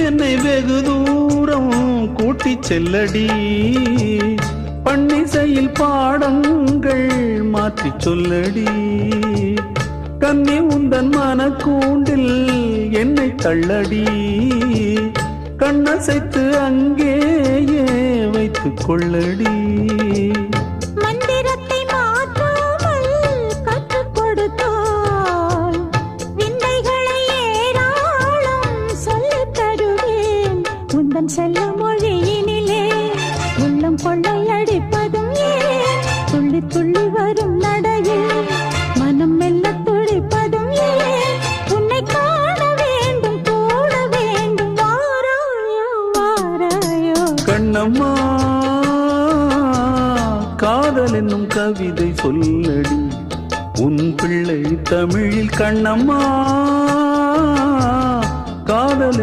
என்னை வெகு தூரம் கூட்டி செல்லடி, பன்னிசையில் பாடங்கள் மாற்றி சொல்லடி. கன்னி உந்தன் மனக்கூண்டில் என்னை தள்ளடி, கண்ணசைத்து அங்கேயே வைத்துக் கொள்ளடி. மந்திரத்தை மாற்றாமல் கற்றுக் கொடுத்தால் விந்தைகளை ஏராளம் சொல்லித் தருவேன். உந்தன் செல்ல மொழியினிலே உள்ளம் கொள்ளையடிப்பதும் ஏன், துள்ளி துள்ளி வரும் நடையில் மனம் மெல்ல துடிப்பதும் ஏன். உன்னை காண வேண்டும் கூட வேண்டும், வாராயோ வாராயோ கண்ணம்மா, காதல் என்னும் கவிதை சொல்லடி, உன் பிள்ளை தமிழில் கண்ணம்மா. காதல்